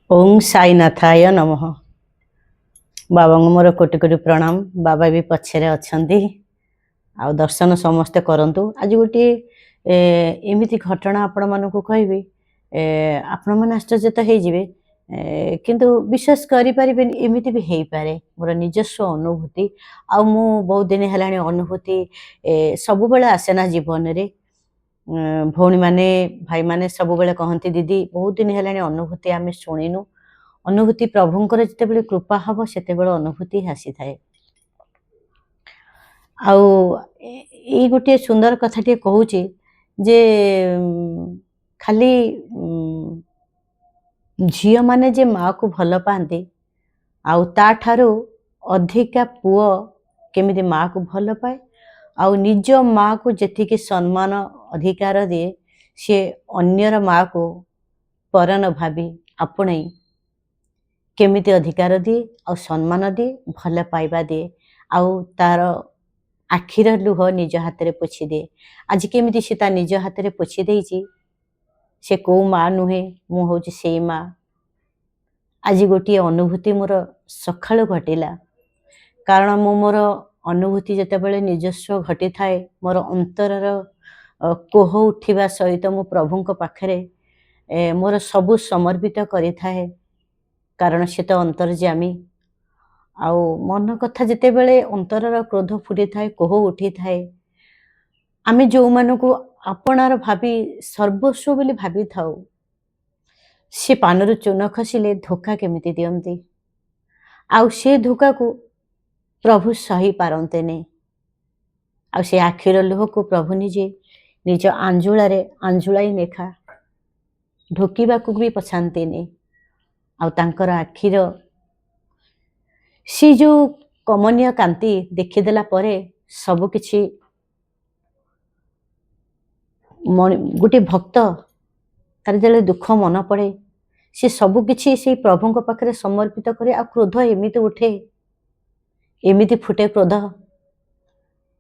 ओं साईनाथाय नमः। बाबा मोर कोटि कोटि प्रणाम। बाबा भी पछरे अछंती आ दर्शन समस्ते करंतु। आज गोटे एमिति घटना आपण मानकु कहबी आपण मन आश्चर्य तो हे जिवे किंतु विश्वास करि परिबेन एमिति भी हेई पारे मोर निजस्व अनुभूति आ मु बहुत दिन हेलाणी अनुभूति सब बेले आसेना जीवन रे भौणी माने भाई माने सब बेले कहंती दीदी बहुत दिन हेलाणी अनुभूति आमे शुणिनु अनुभूति प्रभुंकर जितेबेले कृपा हब सेतेबेले अनुभूति हासी थाए। आउ ए गोटे सुंदर कथाटे कहूची जे खाली झियो माने जे माँ को भल पाते आउ ता ठारू अधिका पुओ केमिति माँ को भल पाए आउ निज माँ को जेतिकी सम्मान अधिकार दिए सी अन्यर माँ को पर न भावी आपणई केमिति अधिकार दिए आ सम्मान दिए भल पाइबा दिए आउ तार आखिर लुह निज हाथ में पोछि दिए। आज केमिति से ता निज हाथ में पोछि देइछि से को माँ नुहे मु होछि से माँ। आज गोटे अनुभूति मोर सखाळु घटिला कारण मु मोर अनुभूति जेतेबेले निजस्व घटी थाए मोर अंतरर कोह उठिबा सहित मु प्रभुंक पाखरे मोर सबु समर्पित करि थाए कारण से तो अंतर्जामी आउ मन कथा जेतेबेले अंतरर क्रोध फुटी थाए कोह उठी थाए आमे जो मानकु आपणार भाबी सर्वस्व बोली भाबी थाउ से पानरु चून खसिले धोखा केमिति दियंती आउ से धोखा को प्रभु सही पारंते ने आउ से आखिर लुह को प्रभु निजे निज आंजुलारे आंजुलाई नेखा ढोकिबा को भी पछांते ने आउ तांकर आखिर सी जो कमनीय कांति देखिदेला परे सब किछि गोटे भक्त तार जले दुख मन पड़े से सब किछि से प्रभु को पाखरे समर्पित करे आ क्रोध एमिति उठे एमिति फुटे क्रोध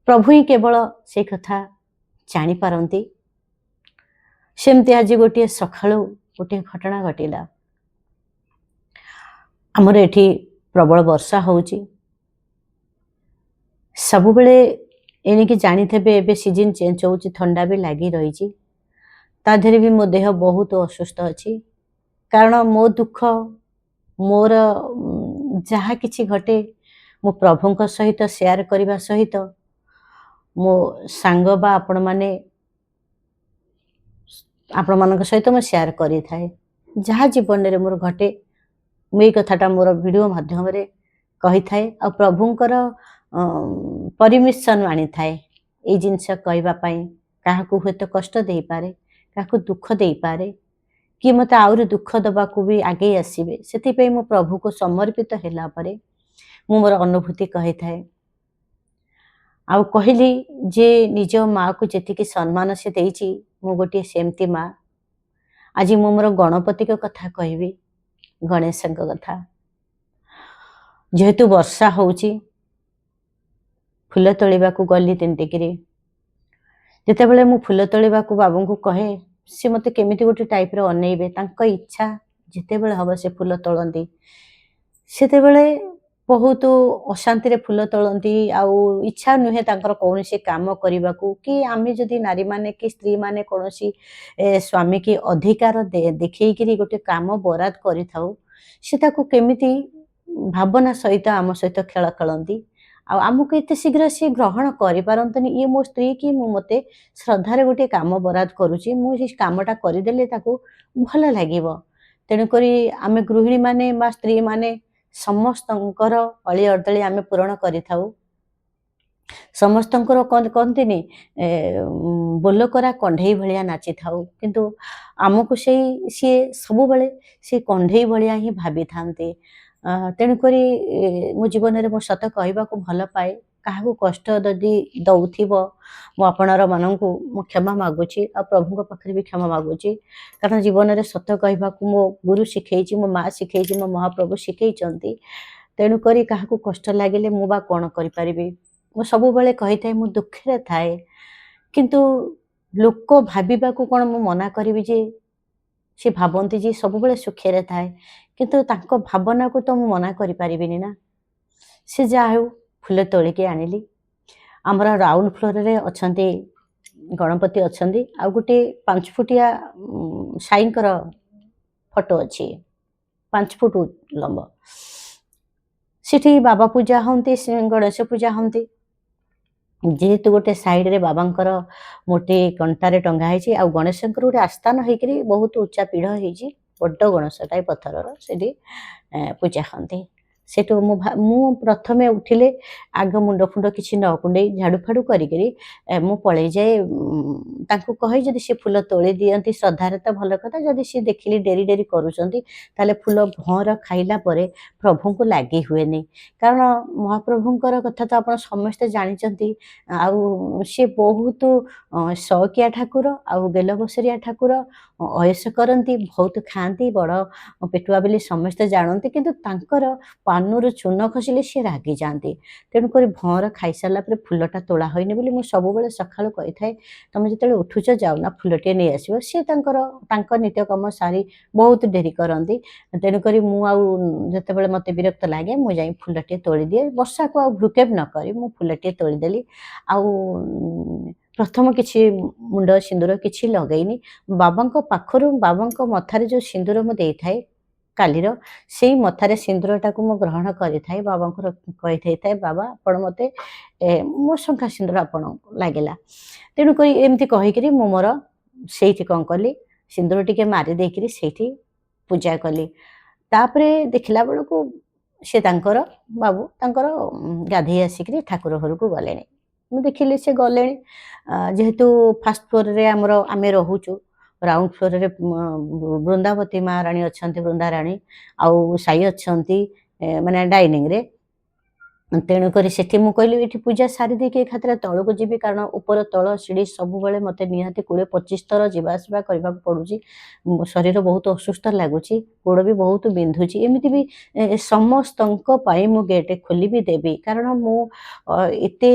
प्रभु ही केवल से कथा जानी पारंती। सेमती आज गोटे सखाळु गोटे घटना घटिला आमर एठी प्रबल वर्षा होउची सब बेले एनिके जानी थेबे एबे सीजन चेंज होउची ठंडा भी लागी रहिची ता धरे भी मो देह बहुत असुस्थ अछि कारण मो दुख मोर जहा किछि घटे मो प्रभुंक सहित शेयर करिबा सहित मो सांग बा आपण मानक सहित मो शेयर करि थाए जहा जीवन रे मोर घटे मुई कथाटा मोर वीडियो माध्यम रे कहि थाए आ प्रभुंकर परमिशन आनी थाए ए जिनस कहबा पई काहाकू होत कष्ट देई पारे काहाकू दुख देई पारे कि मते आउरी दुख दबा को भी आगे आसीबे सेति पई मो प्रभु को समर्पित हैला परे मु मोर अनुभूति कहि थाए आउ कहली जे निज माँ को जेतिकी सम्मान से देइछि मु गोटे सेमती माँ। आज मु मोर गणपति को कथा कहबी गणेश कथा जेहेतु वर्षा होउची फूल तोलिबा को गली तिनटिकी जेतेबेले मु फूल तोलिबा को बाबू को कहे से मते केमिति गोटे टाइप रे अनेइबे तांको इच्छा जेतेबेले हबो से फूल तोलंती सेतेबेले बहुत अशांति रे फूल तोलंती आउ इच्छा नुहे तांकर कोनोसी काम करिबा को कि आमे जदी नारी माने कि स्त्री माने कोनोसी स्वामी की अधिकार देखै करी गोटे काम बराद करि थाउ से ताको केमिति भावना सहित आम सहित खेल खेलती आमको एत शीघ्र सी ग्रहण करि पारंतनी ये मो स्त्री कि मु मते श्रद्धारे गोटे काम बराद करूची मु से कामटा करिदेले ताको भल लागिबो तेणु करी आमे गृहिणी माने बा स्त्री माने समस्तंकर अली अर्दली आमे पूर्ण करि थाउ समस्तंकर कहंतिनी बोलकरा कंढई भलिया नाची थाउ किंतु आमको सी सब बेले सी कंढई भलिया ही भाबी थांते तेणुकरी मो जीवन में मो सत कहवा को भल पाए क्या कष्ट जदि दौथिबो मो आपणार मानू मो क्षमा मागुची आ प्रभु पाखे भी क्षमा मागुची कारण जीवन में सत कहवा को मो गुरु शिखई मो माँ शिखई मो महाप्रभु शिखई तेणुकरी क्या कष्ट लगे मु बा कौन करि मु सब बेले कही थाए मु दुखे थाए किंतु लोक भाविबा को कौन मु मना करी जे ସେ ଭାବନ୍ତି ଯେ ସବୁବେଳେ ସୁଖରେ ଥାଏ, କିନ୍ତୁ ତାଙ୍କ ଭାବନାକୁ ତ ମୁଁ ମନା କରିପାରିବିନି ନା। ସେ ଯାହା ହେଉ ଫୁଲ ତୋଳିକି ଆଣିଲି। ଆମର ରାଉଣ୍ଡ ଫ୍ଲୋରରେ ଅଛନ୍ତି ଗଣପତି ଅଛନ୍ତି, ଆଉ ଗୋଟେ 5 ଫୁଟିଆ ସାଇଙ୍କର ଫଟୋ ଅଛି, 5 ଫୁଟ ଲମ୍ବ। ସେଠି ବାବା ପୂଜା ହୁଅନ୍ତି, ଗଣେଶ ପୂଜା ହୁଅନ୍ତି। ଯେହେତୁ ଗୋଟେ ସାଇଡରେ ବାବାଙ୍କର ମୋଟି କଣ୍ଟାରେ ଟଙ୍ଗା ହେଇଛି, ଆଉ ଗଣେଶଙ୍କର ଗୋଟେ ଆସ୍ଥାନ ହେଇକରି ବହୁତ ଉଚ୍ଚା ପିଢ଼ ହେଇଛି, ବଡ଼ ଗଣେଶଟାଏ ପଥରର, ସେଠି ପୂଜା ହୁଅନ୍ତି। ସେଠୁ ମୁଁ ପ୍ରଥମେ ଉଠିଲେ ଆଗ ମୁଣ୍ଡ ଫୁଣ୍ଡ କିଛି ନ କୁଣ୍ଡେଇ ଝାଡ଼ୁ ଫାଡ଼ୁ କରିକିରି ମୁଁ ପଳେଇ ଯାଏ। ତାଙ୍କୁ କହେ ଯଦି ସେ ଫୁଲ ତୋଳି ଦିଅନ୍ତି ଶ୍ରଦ୍ଧାରେ ତ ଭଲ କଥା, ଯଦି ସେ ଦେଖିଲି ଡେରି ଡେରି କରୁଛନ୍ତି ତାହେଲେ ଫୁଲ ଭଅଁର ଖାଇଲା ପରେ ପ୍ରଭୁଙ୍କୁ ଲାଗି ହୁଏନି। କାରଣ ମହାପ୍ରଭୁଙ୍କର କଥା ତ ଆପଣ ସମସ୍ତେ ଜାଣିଛନ୍ତି, ଆଉ ସେ ବହୁତ ସଉକିଆ ଠାକୁର, ଆଉ ବେଲବସରିଆ ଠାକୁର, ଅୟସ କରନ୍ତି, ବହୁତ ଖାଆନ୍ତି, ବଡ଼ ପେଟୁଆ ବୋଲି ସମସ୍ତେ ଜାଣନ୍ତି, କିନ୍ତୁ ତାଙ୍କର ପାନରୁ ଚୂନ ଖସିଲେ ସେ ରାଗିଯାଆନ୍ତି। ତେଣୁକରି ଭଅଁର ଖାଇସାରିଲା ପରେ ଫୁଲଟା ତୋଳା ହୋଇନି ବୋଲି ମୁଁ ସବୁବେଳେ ସକାଳୁ କହିଥାଏ, ତମେ ଯେତେବେଳେ ଉଠୁଛ ଯାଉନା ଫୁଲଟିଏ ନେଇ ଆସିବ। ସେ ତାଙ୍କ ନିତ୍ୟକର୍ମ ସାରି ବହୁତ ଡେରି କରନ୍ତି। ତେଣୁକରି ମୁଁ ଆଉ ଯେତେବେଳେ ମୋତେ ବିରକ୍ତ ଲାଗେ ମୁଁ ଯାଇ ଫୁଲଟିଏ ତୋଳିଦିଏ। ବର୍ଷାକୁ ଆଉ ଭ୍ରୁକ୍ଷେପ ନ କରି ମୁଁ ଫୁଲଟିଏ ତୋଳିଦେଲି। ଆଉ ପ୍ରଥମ କିଛି ମୁଣ୍ଡ ସିନ୍ଦୁର କିଛି ଲଗେଇନି। ବାବାଙ୍କ ପାଖରୁ ବାବାଙ୍କ ମଥାରେ ଯେଉଁ ସିନ୍ଦୁର ମୁଁ ଦେଇଥାଏ କାଲିର, ସେଇ ମଥାରେ ସିନ୍ଦୁରଟାକୁ ମୁଁ ଗ୍ରହଣ କରିଥାଏ। ବାବାଙ୍କର କହିଦେଇଥାଏ, ବାବା ଆପଣ ମୋତେ ମୋ ଶଙ୍ଖା ସିନ୍ଦୁର ଆପଣଙ୍କୁ ଲାଗିଲା। ତେଣୁକରି ଏମିତି କହିକିରି ମୁଁ ମୋର ସେଇଠି କ'ଣ କଲି, ସିନ୍ଦୁର ଟିକେ ମାରି ଦେଇକିରି ସେଇଠି ପୂଜା କଲି। ତାପରେ ଦେଖିଲା ବେଳକୁ ସେ ତାଙ୍କର ବାବୁ ତାଙ୍କର ଗାଧେଇ ଆସିକିରି ଠାକୁର ଘରକୁ ଗଲେଣି। ମୁଁ ଦେଖିଲି ସେ ଗଲେଣି। ଯେହେତୁ ଫାର୍ଷ୍ଟ ଫ୍ଲୋରରେ ଆମେ ରହୁଛୁ, ରାଉଣ୍ଡ ଫ୍ଲୋରରେ ବୃନ୍ଦାବତୀ ମହାରାଣୀ ଅଛନ୍ତି, ବୃନ୍ଦାରାଣୀ, ଆଉ ସାଇ ଅଛନ୍ତି ମାନେ ଡାଇନିଂରେ। ତେଣୁକରି ସେଠି ମୁଁ କହିଲି ଏଠି ପୂଜା ସାରି ଦେଇକି ଏକାଥରେ ତଳକୁ ଯିବି, କାରଣ ଉପର ତଳ ସିଡ଼ି ସବୁବେଳେ ମୋତେ ନିହାତି 20-25 ଥର ଯିବା ଆସିବା କରିବାକୁ ପଡ଼ୁଛି। ଶରୀର ବହୁତ ଅସୁସ୍ଥ ଲାଗୁଛି, ଗୋଡ଼ ବି ବହୁତ ବିନ୍ଧୁଛି। ଏମିତି ବି ସମସ୍ତଙ୍କ ପାଇଁ ମୁଁ ଗେଟ୍ ଖୋଲି ବି ଦେବି, କାରଣ ମୁଁ ଏତେ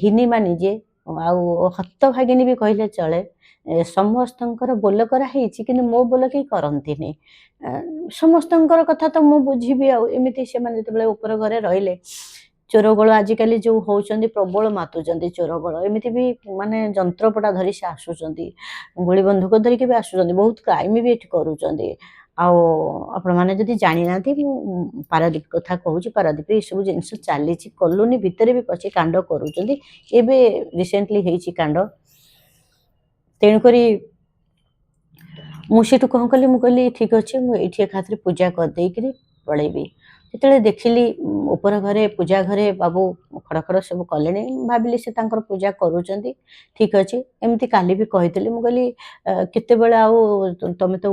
ହୀନିମାନି ଯେ, ଆଉ ହତଭାଗିନୀ ବି କହିଲେ ଚଳେ। ସମସ୍ତଙ୍କର ବୋଲ କରାହେଇଛି, କିନ୍ତୁ ମୋ ବୋଲ କେହି କରନ୍ତିନି। ସମସ୍ତଙ୍କର କଥା ତ ମୁଁ ବୁଝିବି, ଆଉ ଏମିତି ସେମାନେ ଯେତେବେଳେ ଉପର ଘରେ ରହିଲେ, ଚୋରଗଳ ଆଜିକାଲି ଯେଉଁ ହେଉଛନ୍ତି ପ୍ରବଳ ମାତୁଛନ୍ତି ଚୋରଗଳ। ଏମିତି ବି ମାନେ ଯନ୍ତ୍ରପଟା ଧରି ସେ ଆସୁଛନ୍ତି, ଗୁଳି ବନ୍ଧୁକ ଧରିକି ବି ଆସୁଛନ୍ତି, ବହୁତ କ୍ରାଇମ୍ ବି ଏଠି କରୁଛନ୍ତି। ଆଉ ଆପଣମାନେ ଯଦି ଜାଣିନାହାନ୍ତି, ମୁଁ ପାରାଦୀପ କଥା କହୁଛି, ପାରାଦୀପରେ ଏସବୁ ଜିନିଷ ଚାଲିଛି। କଲୋନୀ ଭିତରେ ବି ପଶି କାଣ୍ଡ କରୁଛନ୍ତି, ଏବେ ରିସେଣ୍ଟଲି ହେଇଛି କାଣ୍ଡ। ତେଣୁକରି ମୁଁ ସେଠୁ କ'ଣ କଲି, ମୁଁ କହିଲି ଠିକ୍ ଅଛି, ମୁଁ ଏଇଠି ଏକାଥରେ ପୂଜା କରିଦେଇକିରି ପଳେଇବି। ଯେତେବେଳେ ଦେଖିଲି ଉପର ଘରେ ପୂଜା ଘରେ ବାବୁ ଖଡ଼ ସବୁ କଲେଣି, ଭାବିଲି ସେ ତାଙ୍କର ପୂଜା କରୁଛନ୍ତି, ଠିକ୍ ଅଛି। ଏମିତି କାଲି ବି କହିଥିଲି, ମୁଁ କହିଲି କେତେବେଳେ ଆଉ ତମେ ତ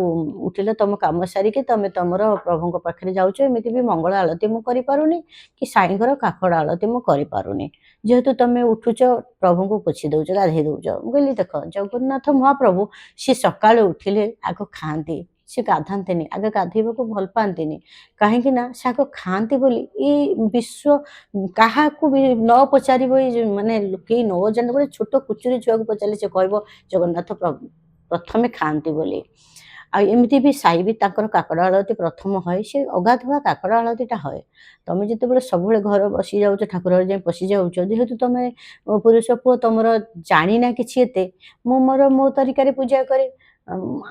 ଉଠିଲ ତମ କାମ ସାରିକି ତମେ ତମର ପ୍ରଭୁଙ୍କ ପାଖରେ ଯାଉଛ, ଏମିତି ବି ମଙ୍ଗଳ ଆଳତୀ ମୁଁ କରିପାରୁନି କି ସାଇଙ୍କର କାକଡ଼ ଆଳତୀ ମୁଁ କରିପାରୁନି। ଯେହେତୁ ତମେ ଉଠୁଛ ପ୍ରଭୁଙ୍କୁ ପୋଛି ଦେଉଛ, ଗାଧେଇ ଦେଉଛ। ମୁଁ କହିଲି ଦେଖ, ଜଗନ୍ନାଥ ମହାପ୍ରଭୁ ସିଏ ସକାଳୁ ଉଠିଲେ ଆଗ ଖାଆନ୍ତି, ସେ ଗାଧାନ୍ତିନି, ଆଗେ ଗାଧେଇବାକୁ ଭଲ ପାଆନ୍ତିନି। କାହିଁକି ନା ସେ ଆଗ ଖାଆନ୍ତି ବୋଲି ଏଇ ବିଶ୍ୱ କାହାକୁ ବି ନ ପଚାରିବ, ମାନେ କେହି ନ ଜାଣିବ, ଗୋଟେ ଛୋଟ କୁଚୁରି ଛୁଆକୁ ପଚାରିଲେ ସେ କହିବ ଜଗନ୍ନାଥ ପ୍ରଥମେ ଖାଆନ୍ତି ବୋଲି। ଆଉ ଏମିତି ବି ସାଇ ବି ତାଙ୍କର କାକଡ଼ ଆଳତୀ ପ୍ରଥମ ହଏ, ସେ ଅଗାଧୁଆ କାକଡ଼ ଆଳତୀଟା ହଏ। ତମେ ଯେତେବେଳେ ସବୁବେଳେ ଘର ବସି ଯାଉଛ, ଠାକୁର ଘରେ ଯାଇ ପଶି ଯାଉଛ, ଯେହେତୁ ତମେ ପୁରୁଷ ପୁଅ ତମର ଜାଣିନା କିଛି ଏତେ, ମୁଁ ମୋ ତରିକାରେ ପୂଜା କରେ।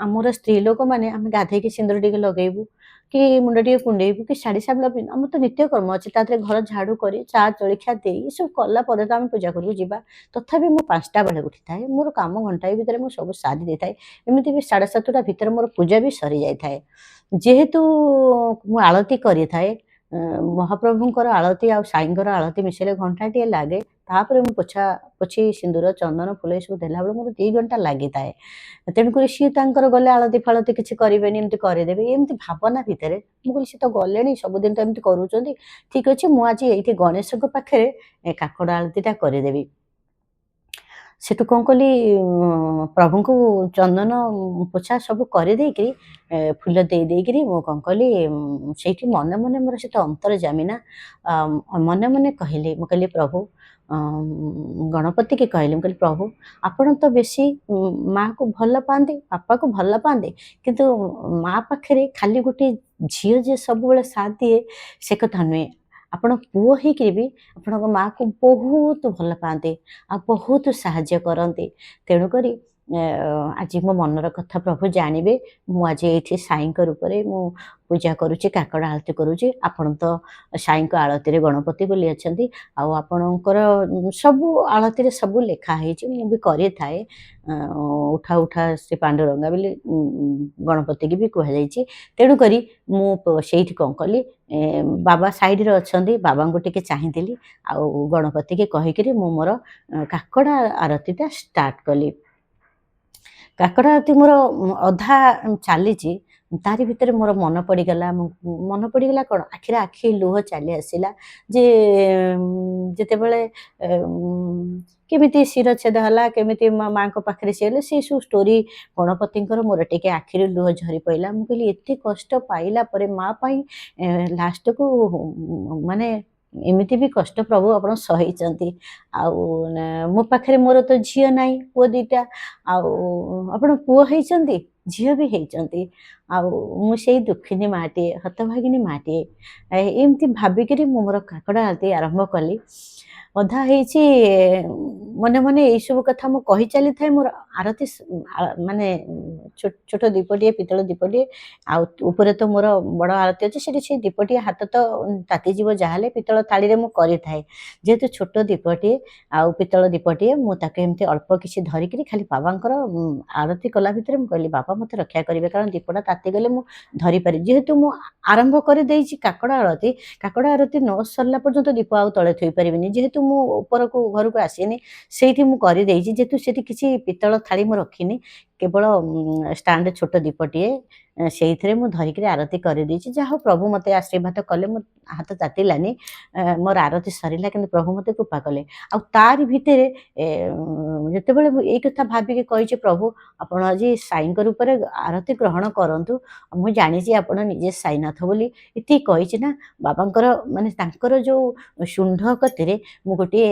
ଆମର ସ୍ତ୍ରୀ ଲୋକମାନେ ଆମେ ଗାଧେଇକି ସିନ୍ଦୁର ଟିକେ ଲଗେଇବୁ, କି ମୁଣ୍ଡ ଟିକେ କୁଣ୍ଡେଇବୁ, କି ଶାଢ଼ୀ ସାବଲା ପିନ୍ଧୁ, ଆମର ତ ନିତ୍ୟକର୍ମ ଅଛି। ତା ଦେହରେ ଘର ଝାଡ଼ୁ କରି ଚା ଜଳଖିଆ ଦେଇ ଏସବୁ କଲା ପରେ ତ ଆମେ ପୂଜା କରିବୁ ଯିବା। ତଥାପି ମୁଁ 5ଟା ବେଳେ ଉଠିଥାଏ, ମୋର କାମ ଘଣ୍ଟାଏ ଭିତରେ ମୁଁ ସବୁ ସାରି ଦେଇଥାଏ। ଏମିତି ବି 7:30ଟା ଭିତରେ ମୋର ପୂଜା ବି ସରିଯାଇଥାଏ। ଯେହେତୁ ମୁଁ ଆଳତୀ କରିଥାଏ, ମହାପ୍ରଭୁଙ୍କର ଆଳତୀ ଆଉ ସାଇଙ୍କର ଆଳତୀ ମିଶାଇଲେ ଘଣ୍ଟାଟିଏ ଲାଗେ। ତାପରେ ମୁଁ ପୋଛି ସିନ୍ଦୁର ଚନ୍ଦନ ଫୁଲ ଏସବୁ ଦେଲାବେଳେ ମୋର 2 ଘଣ୍ଟା ଲାଗିଥାଏ। ତେଣୁକରି ସିଏ ତାଙ୍କର ଗଲେ ଆଳତୀ ଫାଳତୀ କିଛି କରିବେନି, ଏମିତି କରିଦେବେ, ଏମିତି ଭାବନା ଭିତରେ ମୁଁ କହିଲି ସେ ତ ଗଲେଣି, ସବୁଦିନ ତ ଏମିତି କରୁଛନ୍ତି, ଠିକ୍ ଅଛି, ମୁଁ ଆଜି ଏଇଠି ଗଣେଶଙ୍କ ପାଖରେ କାକଡ଼ ଆଳତୀଟା କରିଦେବି। ସେଠୁ କ'ଣ କଲି ପ୍ରଭୁଙ୍କୁ ଚନ୍ଦନ ପୋଛା ସବୁ କରିଦେଇକିରି ଫୁଲ ଦେଇକିରି ମୁଁ କ'ଣ କଲି ସେଇଠି ମନେ ମନେ ମୋର ସେ ତ ଅନ୍ତର୍ଯାମୀ ନା ମନେ ମନେ କହିଲି ମୁଁ କହିଲି ପ୍ରଭୁ ଗଣପତିକି କହିଲି ମୁଁ କହିଲି ପ୍ରଭୁ ଆପଣ ତ ବେଶୀ ମାଆକୁ ଭଲ ପାଆନ୍ତି ବାପାକୁ ଭଲ ପାଆନ୍ତି କିନ୍ତୁ ମାଆ ପାଖରେ ଖାଲି ଗୋଟେ ଝିଅ ଯିଏ ସବୁବେଳେ ସାଥ ଦିଏ ସେ କଥା ନୁହେଁ ଆପଣ ପୁଅ ହେଇକିରି ବି ଆପଣଙ୍କ ମାଆକୁ ବହୁତ ଭଲ ପାଆନ୍ତି ଆଉ ବହୁତ ସାହାଯ୍ୟ କରନ୍ତି ତେଣୁକରି ଆଜି ମୋ ମନର କଥା ପ୍ରଭୁ ଜାଣିବେ ମୁଁ ଆଜି ଏଇଠି ସାଇଙ୍କ ରୂପରେ ମୁଁ ପୂଜା କରୁଛି କାକଡ଼ ଆଳତି କରୁଛି ଆପଣ ତ ସାଇଙ୍କ ଆଳତିରେ ଗଣପତି ବୋଲି ଅଛନ୍ତି ଆଉ ଆପଣଙ୍କର ସବୁ ଆଳତିରେ ସବୁ ଲେଖା ହେଇଛି ମୁଁ ବି କରିଥାଏ ଉଠା ଉଠା ଶ୍ରୀ ପାଣ୍ଡୁରଙ୍ଗା ବୋଲି ଗଣପତିକି ବି କୁହାଯାଇଛି ତେଣୁକରି ମୁଁ ସେଇଠି କ'ଣ କଲି ବାବା ସାଇଡ଼ରେ ଅଛନ୍ତି ବାବାଙ୍କୁ ଟିକେ ଚାହିଁଥିଲି ଆଉ ଗଣପତିକି କହିକିରି ମୁଁ ମୋର କାକଡ଼ ଆରତିଟା ଷ୍ଟାର୍ଟ କଲି କାକଡ଼ ଆରତି ମୋର ଅଧା ଚାଲିଛି ତାରି ଭିତରେ ମୋର ମନେ ପଡ଼ିଗଲା କ'ଣ ଆଖିରେ ଆଖି ଲୁହ ଚାଲି ଆସିଲା ଯେ ଯେତେବେଳେ କେମିତି ଶିରଚ୍ଛେଦ ହେଲା କେମିତି ମାଆଙ୍କ ପାଖରେ ସିଏ ହେଲେ ସେଇ ସବୁ ଷ୍ଟୋରି ଗଣପତିଙ୍କର ମୋର ଟିକେ ଆଖିରୁ ଲୁହ ଝରି ପଡ଼ିଲା ମୁଁ କହିଲି ଏତେ କଷ୍ଟ ପାଇଲା ପରେ ମାଆ ପାଇଁ ଲାଷ୍ଟକୁ ମାନେ ଏମିତି ବି କଷ୍ଟ ପ୍ରଭୁ ଆପଣ ସହିଛନ୍ତି ଆଉ ମୋ ପାଖରେ ମୋର ତ ଝିଅ ନାହିଁ ପୁଅ ଦୁଇଟା ଆଉ ଆପଣ ପୁଅ ହେଇଛନ୍ତି ଝିଅ ବି ହେଇଛନ୍ତି ଆଉ ମୁଁ ସେଇ ଦୁଃଖିନୀ ମାଆଟିଏ ହତଭାଗିନୀ ମାଆଟିଏ ଏମିତି ଭାବିକିରି ମୁଁ ମୋର କାକଡ଼ ଆଳତି ଆରମ୍ଭ କଲି ଅଧା ହେଇଛି ମନେ ମନେ ଏଇସବୁ କଥା ମୁଁ କହି ଚାଲିଥାଏ ମୋର ଆରତି ମାନେ ଛୋଟ ଦୀପଟିଏ ପିତ୍ତଳ ଦୀପଟିଏ ଆଉ ଉପରେ ତ ମୋର ବଡ଼ ଆଳତି ଅଛି ସେଠି ସେଇ ଦୀପଟିଏ ହାତ ତ ତାତିଯିବ ଯାହାହେଲେ ପିତ୍ତଳ ଥାଳିରେ ମୁଁ କରିଥାଏ ଯେହେତୁ ଛୋଟ ଦୀପଟିଏ ଆଉ ପିତ୍ତଳ ଦୀପଟିଏ ମୁଁ ତାକୁ ଏମିତି ଅଳ୍ପ କିଛି ଧରିକିରି ଖାଲି ବାବାଙ୍କର ଆରତି କଲା ଭିତରେ ମୁଁ କହିଲି ବାବା ମୋତେ ରକ୍ଷା କରିବେ କାରଣ ଦୀପଟା ତାତିଗଲେ ମୁଁ ଧରିପାରିବି ଯେହେତୁ ମୁଁ ଆରମ୍ଭ କରିଦେଇଛି କାକଡ଼ ଆରତି ନ ସରିଲା ପର୍ଯ୍ୟନ୍ତ ଦୀପ ଆଉ ତଳେ ଥୋଇପାରିବିନି ଯେହେତୁ ମୁଁ ଉପରକୁ ଘରକୁ ଆସିନି ସେଇଠି ମୁଁ କରିଦେଇଛି ଯେହେତୁ ସେଠି କିଛି ପିତ୍ତଳ ଥାଳି ମୁଁ ରଖିନି କେବଳ ଷ୍ଟାଣ୍ଡ ଛୋଟ ଦୀପଟିଏ ସେଇଥିରେ ମୁଁ ଧରିକିରି ଆରତି କରିଦେଇଛି ଯାହା ହଉ ପ୍ରଭୁ ମୋତେ ଆଶୀର୍ବାଦ କଲେ ମୋ ହାତ ତାତିଲାନି ମୋର ଆରତି ସରିଲା କିନ୍ତୁ ପ୍ରଭୁ ମୋତେ କୃପା କଲେ ଆଉ ତାରି ଭିତରେ ଯେତେବେଳେ ମୁଁ ଏଇ କଥା ଭାବିକି କହିଛି ପ୍ରଭୁ ଆପଣ ଆଜି ସାଇଙ୍କ ରୂପରେ ଆରତି ଗ୍ରହଣ କରନ୍ତୁ ମୁଁ ଜାଣିଛି ଆପଣ ନିଜେ ସାଇନାଥ ବୋଲି ଏତିକି କହିଛି ନା ବାବାଙ୍କର ମାନେ ତାଙ୍କର ଯେଉଁ ଶୁଣ୍ଢ କତିରେ ମୁଁ ଗୋଟିଏ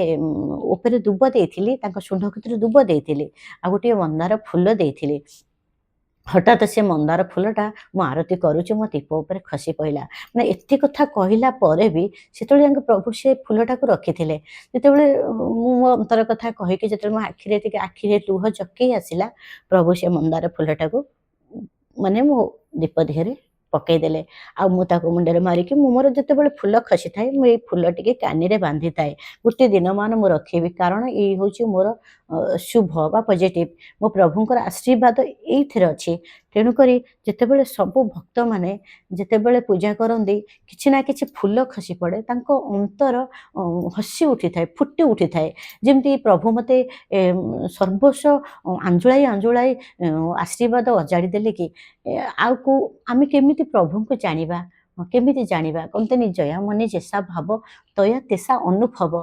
ଉପରେ ଦୁବ ଦେଇଥିଲି ତାଙ୍କ ଶୁଣ୍ଢ କତିରେ ଦୁବ ଦେଇଥିଲି ଆଉ ଗୋଟିଏ ମନ୍ଦାର ଫୁଲ ଦେଇଥିଲି ହଠାତ୍ ସେ ମନ୍ଦାର ଫୁଲଟା ମୁଁ ଆରତି କରୁଛି ମୋ ଦୀପ ଉପରେ ଖସି ପଡ଼ିଲା ମାନେ ଏତେ କଥା କହିଲା ପରେ ବି ସେତେବେଳେ ତାଙ୍କ ପ୍ରଭୁ ସେ ଫୁଲଟାକୁ ରଖିଥିଲେ ଯେତେବେଳେ ମୁଁ ମୋ ଅନ୍ତର କଥା କହିକି ଯେତେବେଳେ ମୋ ଆଖିରେ ଲୁହ ଚକେଇ ଆସିଲା ପ୍ରଭୁ ସେ ମନ୍ଦାର ଫୁଲଟାକୁ ମାନେ ମୋ ଦୀପ ଦେହରେ ପକେଇଦେଲେ ଆଉ ମୁଁ ତାକୁ ମୁଣ୍ଡରେ ମାରିକି ମୁଁ ମୋର ଯେତେବେଳେ ଫୁଲ ଖସିଥାଏ ମୁଁ ଏଇ ଫୁଲ ଟିକେ କାନିରେ ବାନ୍ଧିଥାଏ ଗୋଟେ ଦିନମାନ ମୁଁ ରଖିବି କାରଣ ଏଇ ହେଉଛି ମୋର ଶୁଭ ବା ପଜିଟିଭ ମୋ ପ୍ରଭୁଙ୍କର ଆଶୀର୍ବାଦ ଏଇଥିରେ ଅଛି ତେଣୁକରି ଯେତେବେଳେ ସବୁ ଭକ୍ତମାନେ ଯେତେବେଳେ ପୂଜା କରନ୍ତି କିଛି ନା କିଛି ଫୁଲ ଖସି ପଡ଼େ ତାଙ୍କ ଅନ୍ତର ହସି ଉଠିଥାଏ ଫୁଟି ଉଠିଥାଏ ଯେମିତି ପ୍ରଭୁ ମୋତେ ସର୍ବସ୍ୱ ଆଞ୍ଜୁଳାଇ ଆଶୀର୍ବାଦ ଅଜାଡ଼ି ଦେଲେ କି ଆଉ ଆମେ କେମିତି ପ୍ରଭୁଙ୍କୁ ଜାଣିବା କେମିତି ଜାଣିବା କହନ୍ତିନି ଜୟା ମନେ ଯେସା ଭାବ ତୟା ତେସା ଅନୁଭବ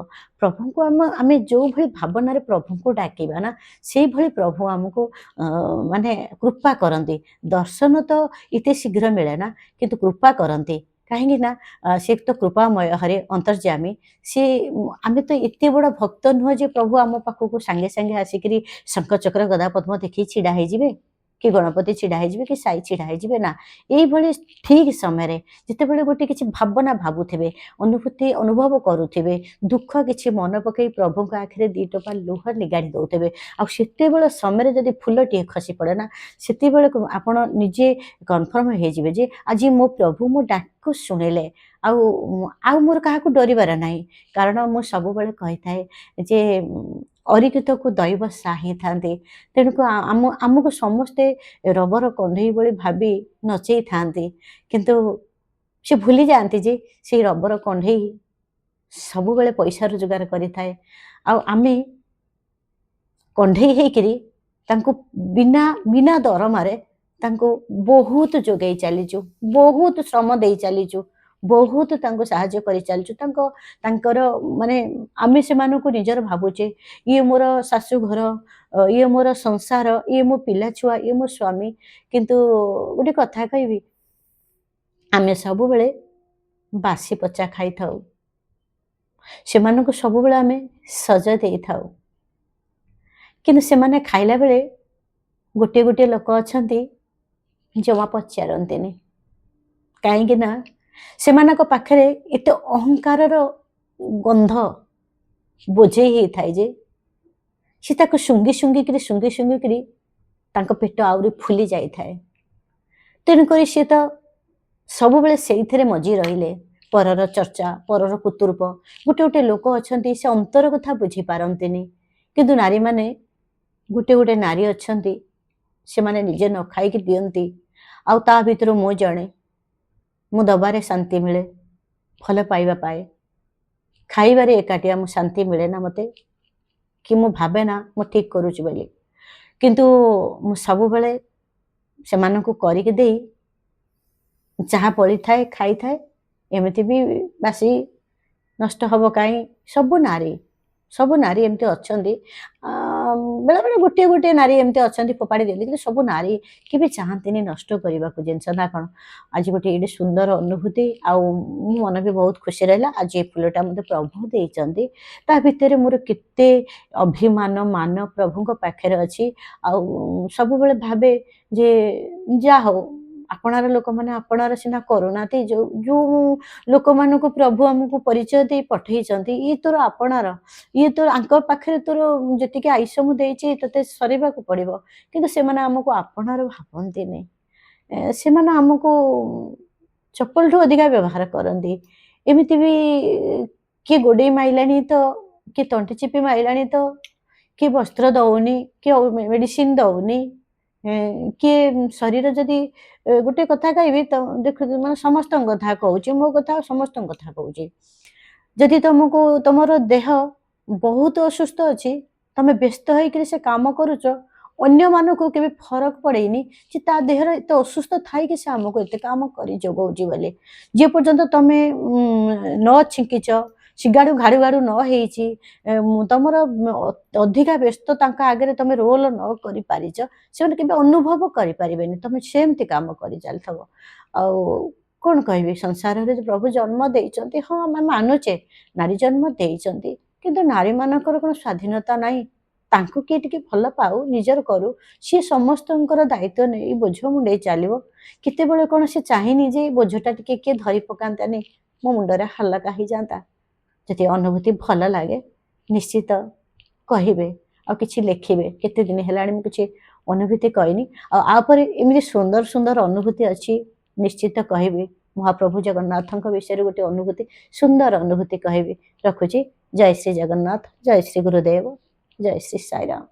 ପ୍ରଭୁଙ୍କୁ ଆମେ ଯେଉଁଭଳି ଭାବନାରେ ପ୍ରଭୁଙ୍କୁ ଡାକିବା ନା ସେଇଭଳି ପ୍ରଭୁ ଆମକୁ ମାନେ କୃପା କରନ୍ତି ଦର୍ଶନ ତ ଏତେ ଶୀଘ୍ର ମିଳେ ନା କିନ୍ତୁ କୃପା କରନ୍ତି କାହିଁକି ନା ସେ ତ କୃପାମୟ ହରେ ଅନ୍ତର୍ଯାମୀ ସେ ଆମେ ତ ଏତେ ବଡ଼ ଭକ୍ତ ନୁହଁ ଯେ ପ୍ରଭୁ ଆମ ପାଖକୁ ସାଙ୍ଗେ ସାଙ୍ଗେ ଆସିକିରି ଶଙ୍ଖଚକ୍ର ଗଦା ପଦ୍ମ ଦେଖି ଛିଡ଼ା ହେଇଯିବେ କି ଗଣପତି ଛିଡ଼ା ହେଇଯିବେ କି ସାଇ ଛିଡ଼ା ହେଇଯିବେ ନା ଏଇଭଳି ଠିକ୍ ସମୟରେ ଯେତେବେଳେ ଗୋଟେ କିଛି ଭାବନା ଭାବୁଥିବେ ଅନୁଭବ କରୁଥିବେ ଦୁଃଖ କିଛି ମନେ ପକାଇ ପ୍ରଭୁଙ୍କ ଆଖିରେ ଦୁଇ ଟୋପା ଲୁହ ନିଗାଡ଼ି ଦେଉଥିବେ ଆଉ ସେତେବେଳେ ସମୟରେ ଯଦି ଫୁଲଟିଏ ଖସି ପଡ଼େ ନା ସେତେବେଳକୁ ଆପଣ ନିଜେ କନଫର୍ମ ହେଇଯିବେ ଯେ ଆଜି ମୋ ପ୍ରଭୁ ମୋ ଡାକୁ ଶୁଣିଲେ ଆଉ ମୋର କାହାକୁ ଡରିବାର ନାହିଁ କାରଣ ମୁଁ ସବୁବେଳେ କହିଥାଏ ଯେ ଅରିକିତକୁ ଦୈବ ସାହିଥାନ୍ତି ତେଣୁକୁ ଆମକୁ ସମସ୍ତେ ରବର କଣ୍ଢେଇ ଭଳି ଭାବି ନଚେଇଥାନ୍ତି କିନ୍ତୁ ସେ ଭୁଲି ଯାଆନ୍ତି ଯେ ସେଇ ରବର କଣ୍ଢେଇ ସବୁବେଳେ ପଇସା ରୋଜଗାର କରିଥାଏ ଆଉ ଆମେ କଣ୍ଢେଇ ହେଇକିରି ତାଙ୍କୁ ବିନା ଦରମାରେ ତାଙ୍କୁ ବହୁତ ଯୋଗାଇ ଚାଲିଛୁ ବହୁତ ଶ୍ରମ ଦେଇ ଚାଲିଛୁ ବହୁତ ତାଙ୍କୁ ସାହାଯ୍ୟ କରିଚାଲିଛୁ। ତାଙ୍କର ମାନେ ଆମେ ସେମାନଙ୍କୁ ନିଜର ଭାବୁଛେ, ଇଏ ମୋର ଶାଶୁଘର, ଇଏ ମୋର ସଂସାର, ଇଏ ମୋ ପିଲାଛୁଆ, ଇଏ ମୋ ସ୍ୱାମୀ। କିନ୍ତୁ ଗୋଟେ କଥା କହିବି, ଆମେ ସବୁବେଳେ ବାସି ପଚା ଖାଇଥାଉ, ସେମାନଙ୍କୁ ସବୁବେଳେ ଆମେ ସଜ ଦେଇଥାଉ। କିନ୍ତୁ ସେମାନେ ଖାଇଲା ବେଳେ ଗୋଟିଏ ଗୋଟିଏ ଲୋକ ଅଛନ୍ତି ଜମା ପଚାରନ୍ତିନି, କାହିଁକି ନା ସେମାନଙ୍କ ପାଖରେ ଏତେ ଅହଙ୍କାରର ଗନ୍ଧ ବୋଝେଇ ହେଇଥାଏ ଯେ ସେ ତାକୁ ଶୁଙ୍ଗିକିରି ତାଙ୍କ ପେଟ ଆହୁରି ଫୁଲି ଯାଇଥାଏ। ତେଣୁକରି ସେ ତ ସବୁବେଳେ ସେଇଥିରେ ମଜି ରହିଲେ, ପରର ଚର୍ଚ୍ଚା, ପରର କୁତୁର୍ପ। ଗୋଟେ ଗୋଟେ ଲୋକ ଅଛନ୍ତି ସେ ଅନ୍ତର କଥା ବୁଝିପାରନ୍ତିନି। କିନ୍ତୁ ନାରୀମାନେ, ଗୋଟେ ଗୋଟେ ନାରୀ ଅଛନ୍ତି ସେମାନେ ନିଜେ ନ ଖାଇକି ଦିଅନ୍ତି, ଆଉ ତା ଭିତରୁ ମୁଁ ଜଣେ। ମୁଁ ଦବାରେ ଶାନ୍ତି ମିଳେ, ଭଲ ପାଇବା ପାଏ, ଖାଇବାରେ ଏକାଟିଆ ମୁଁ ଶାନ୍ତି ମିଳେ ନା ମୋତେ, କି ମୁଁ ଭାବେ ନା ମୁଁ ଠିକ୍ କରୁଛି ବୋଲି। କିନ୍ତୁ ମୁଁ ସବୁବେଳେ ସେମାନଙ୍କୁ କରିକି ଦେଇ ଯାହା ବଳିଥାଏ ଖାଇଥାଏ। ଏମିତି ବି ବାସି ନଷ୍ଟ ହେବ କାହିଁ? ସବୁ ନାରୀ ଏମିତି ଅଛନ୍ତି। ବେଳେବେଳେ ଗୋଟିଏ ଗୋଟିଏ ନାରୀ ଏମିତି ଅଛନ୍ତି ଫୋପାଡ଼ି ଦିଅନ୍ତି, କିନ୍ତୁ ସବୁ ନାରୀ କେବେ ଚାହାନ୍ତିନି ନଷ୍ଟ କରିବାକୁ ଜିନିଷ, ନା କ'ଣ? ଆଜି ଗୋଟେ ଏଇଠି ସୁନ୍ଦର ଅନୁଭୂତି, ଆଉ ମୋ ମନ ବି ବହୁତ ଖୁସି ରହିଲା। ଆଜି ଏ ଫୁଲଟା ମୋତେ ପ୍ରଭୁ ଦେଇଛନ୍ତି, ତା ଭିତରେ ମୋର କେତେ ଅଭିମାନ ମାନ ପ୍ରଭୁଙ୍କ ପାଖରେ ଅଛି। ଆଉ ସବୁବେଳେ ଭାବେ ଯେ ଯାହା ହଉ ଆପଣାର ଲୋକମାନେ ଆପଣାର ସିନା କରୁନାହାନ୍ତି, ଯେଉଁ ଲୋକମାନଙ୍କୁ ପ୍ରଭୁ ଆମକୁ ପରିଚୟ ଦେଇ ପଠେଇଛନ୍ତି, ଇଏ ତୋର ଆପଣାର, ଇଏ ତୋର, ଆଙ୍କ ପାଖରେ ତୋର ଯେତିକି ଆୟୁଷ ମୁଁ ଦେଇଛି ତୋତେ ସରିବାକୁ ପଡ଼ିବ। କିନ୍ତୁ ସେମାନେ ଆମକୁ ଆପଣାର ଭାବନ୍ତିନି। ସେମାନେ ଆମକୁ ଚପଲଠୁ ଅଧିକା ବ୍ୟବହାର କରନ୍ତି। ଏମିତି ବି କିଏ ଗୋଡ଼େଇ ମାଇଲାଣି ତ, କିଏ ତଣ୍ଟି ଚିପି ମାଇଲାଣି ତ, କିଏ ବସ୍ତ୍ର ଦେଉନି, କିଏ ମେଡ଼ିସିନ ଦେଉନି, କିଏ ଶରୀର ଯଦି ଗୋଟେ କଥା କହିବି ତ ଦେଖନ୍ତୁ, ମାନେ ସମସ୍ତଙ୍କ କଥା କହୁଛି, ମୋ କଥା ସମସ୍ତଙ୍କ କଥା କହୁଛି। ଯଦି ତମର ଦେହ ବହୁତ ଅସୁସ୍ଥ ଅଛି, ତମେ ବ୍ୟସ୍ତ ହେଇକିରି ସେ କାମ କରୁଛ, ଅନ୍ୟମାନଙ୍କୁ କେବେ ଫରକ ପଡ଼େନି ଯେ ତା ଦେହରେ ଏତେ ଅସୁସ୍ଥ ଥାଇକି ସେ ଆମକୁ ଏତେ କାମ କରି ଯୋଗାଉଛି ବୋଲି। ଯେ ପର୍ଯ୍ୟନ୍ତ ତମେ ନ ଛିଙ୍କିଛ, ସିଗାଡ଼ୁ ଘାଡ଼ୁ ଘାଡ଼ୁ ନ ହେଇଛି, ତମର ଅଧିକା ବ୍ୟସ୍ତ ତାଙ୍କ ଆଗରେ ତମେ ରୋଲ ନ କରିପାରିଛ, ସେମାନେ କେବେ ଅନୁଭବ କରିପାରିବେନି ତମେ ସେମିତି କାମ କରି ଚାଲିଥିବ। ଆଉ କ'ଣ କହିବି, ସଂସାରରେ ପ୍ରଭୁ ଜନ୍ମ ଦେଇଛନ୍ତି, ହଁ ଆମେ ମାନୁଛେ ନାରୀ ଜନ୍ମ ଦେଇଛନ୍ତି, କିନ୍ତୁ ନାରୀମାନଙ୍କର କ'ଣ ସ୍ୱାଧୀନତା ନାହିଁ? ତାଙ୍କୁ କିଏ ଟିକେ ଭଲ ପାଉ, ନିଜର କରୁ, ସିଏ ସମସ୍ତଙ୍କର ଦାୟିତ୍ୱ ନେଇ ବୋଝ ମୁଣ୍ଡେଇ ଚାଲିବ। କେତେବେଳେ କ'ଣ ସେ ଚାହିଁନି ଯେ ବୋଝଟା ଟିକେ କିଏ ଧରି ପକାନ୍ତାନି, ମୋ ମୁଣ୍ଡରେ ହାଲକା ହେଇଯାଆନ୍ତା? ଯଦି ଅନୁଭୂତି ଭଲ ଲାଗେ ନିଶ୍ଚିତ କହିବେ, ଆଉ କିଛି ଲେଖିବେ। କେତେ ଦିନ ହେଲାଣି ମୁଁ କିଛି ଅନୁଭୂତି କହିନି, ଆଉ ଆପରେ ଏମିତି ସୁନ୍ଦର ସୁନ୍ଦର ଅନୁଭୂତି ଅଛି, ନିଶ୍ଚିତ କହିବି। ମହାପ୍ରଭୁ ଜଗନ୍ନାଥଙ୍କ ବିଷୟରେ ଗୋଟେ ଅନୁଭୂତି, ସୁନ୍ଦର ଅନୁଭୂତି କହିବି। ରଖୁଛି। ଜୟ ଶ୍ରୀ ଜଗନ୍ନାଥ, ଜୟ ଶ୍ରୀ ଗୁରୁଦେବ, ଜୟ ଶ୍ରୀ ସାଇରାମ।